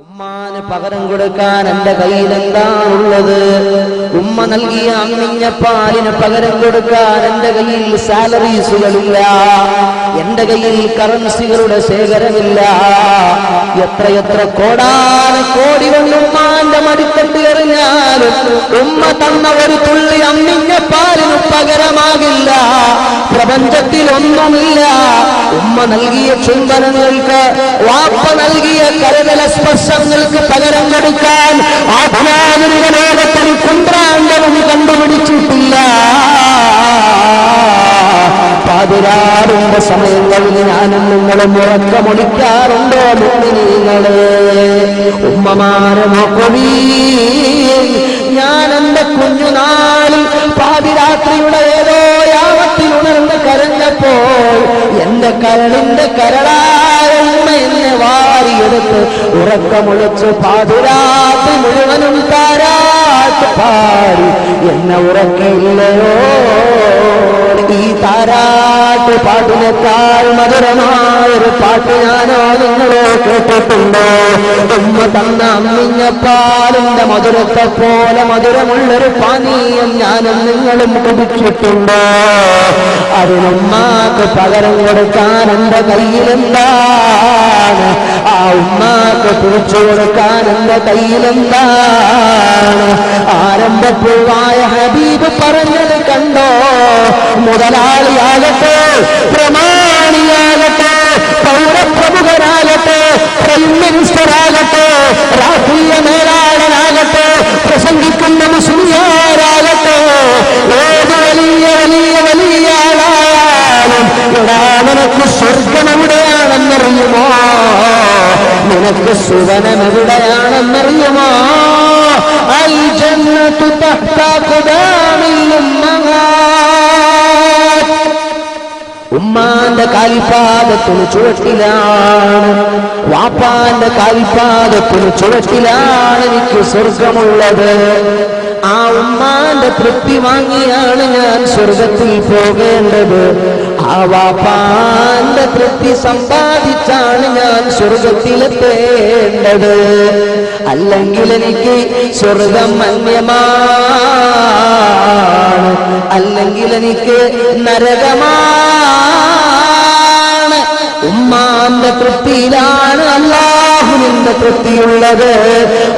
ഉമ്മാന് പകരം കൊടുക്കാൻ എന്റെ കയ്യിൽ എന്താണുള്ളത്? ഉമ്മ നൽകിയ അമ്മിഞ്ഞ പാലിന് പകരം കൊടുക്കാൻ എന്റെ കയ്യിൽ സാലറീസുകളില്ല, എന്റെ കയ്യിൽ കറൻസികളുടെ ശേഖരമില്ല. എത്രയെത്ര കോടാനുകോടി കൊണ്ട് ഉമ്മാന്റെ മടിത്തട്ടി എറിഞ്ഞാലും ഉമ്മ തന്ന ഒരു തുള്ളി അമ്മിഞ്ഞ പാലിന് പകരമാകില്ല. പ്രപഞ്ചത്തിലൊന്നുമില്ല. ഉമ്മ നൽകിയ ചുംബനങ്ങൾക്ക്, വാപ്പ നൽകിയ കരതല സ്പർശങ്ങൾക്ക് പകരം കൊടുക്കാൻ ആധുനിക ലോകത്തിന് കുന്ത്രാണ്ടവും കണ്ടുപിടിച്ചിട്ടില്ല. പാതിരാറിന്റെ സമയങ്ങളിൽ ഞാനും നിങ്ങളും ഉറക്കമൊളിക്കാറുണ്ടോ? മുഅ്മിനീങ്ങളെ, ഉമ്മമാരെ നോക്കവീ. ഞാൻ എന്റെ കുഞ്ഞുനാളിൽ പാതിരാത്രിയുടെ ഏതോ യാമത്തിൽ ഉണർന്ന് കരഞ്ഞപ്പോൾ എന്റെ കരളിന്റെ കരളായ ഉമ്മ എന്നെ വാരിയെടുത്ത് ഉറക്കമൊളിച്ച് പാതിരാത്രി മുഴുവനും താരാട്ട് പാടി എന്നെ ഉറക്കില്ലയോ? ഈ താരാട്ട് പാട്ടിനേക്കാൾ മധുരമായൊരു പാട്ട് ഞാനോ നിങ്ങളോ കേട്ടിട്ടുണ്ടോ? ഉമ്മ തന്ന അമ്മിഞ്ഞ പാലിന്റെ മധുരത്തെ പോലെ മധുരമുള്ളൊരു പാനീയം ഞാനും നിങ്ങളും കുടിച്ചിട്ടുണ്ടോ? അതിനുമ്മാക്ക് പകരം കൊടുക്കാൻ എന്റെ കയ്യിലെന്താണ്? ആ ഉമ്മാക്ക് തിരിച്ചു കൊടുക്കാൻ എന്റെ കയ്യിലെന്താണ്? ആരംഭപ്പൂവായ ഹബീബ് പറഞ്ഞത് കണ്ടോ? മുതലാളിയാകട്ടെ, പ്രമാണിയാകട്ടെ, പൗരപ്രമുഖരാകട്ടെ, പ്രൈം മിനിസ്റ്ററാകട്ടെ, രാഷ്ട്രീയ മേലാളനാകട്ടെ, പ്രസംഗിക്കുന്ന മുസ്ലിയാരാകട്ടെ, ഏത് വലിയ വലിയ വലിയ ആളായാലും എടാ, നിനക്ക് സ്വർഗം എവിടെയാണെന്നറിയുമോ? നിനക്ക് സുവനം എവിടെയാണെന്നറിയുമോ? അൽ ജന്നത്തു തഹ്ത ഖുദാമിൽ ഉമ്മഹാത്ത്. ഉമ്മാന്റെ കാൽപാദത്തിന് ചുവട്ടിലാണ്, വാപ്പാന്റെ കാൽപാദത്തിന് ചുവട്ടിലാണ് എനിക്ക് സ്വർഗമുള്ളത്. ആ ഉമ്മാന്റെ തൃപ്തി വാങ്ങിയാണ് ഞാൻ സ്വർഗത്തിൽ പോകേണ്ടത്. ആ വാപ്പാന്റെ തൃപ്തി സമ്പാദിച്ചാണ് ഞാൻ സ്വർഗത്തിലെത്തേണ്ടത്. അല്ലെങ്കിൽ എനിക്ക് സ്വർഗം അന്യമാണ്, അല്ലെങ്കിൽ എനിക്ക് നരകമാണ്. ഉമ്മാന്റെ തൃപ്തിയിലാണ് അല്ലാഹുവിന്റെ തൃപ്തിയുള്ളത്.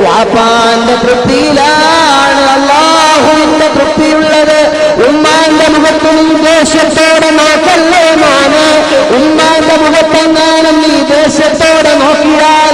വാപ്പാന്റെ തൃപ്തിയിലാണ് അല്ലാഹുവിന്റെ തൃപ്തിയുള്ളത്. ഉമ്മാന്റെ മുഖത്ത് നീ ദേഷ്യത്തോടെ നോക്കല്ലേ മോനെ. ഉമ്മാന്റെ മുഖത്തെങ്ങാനും നീ ദേഷ്യത്തോടെ നോക്കിയാൽ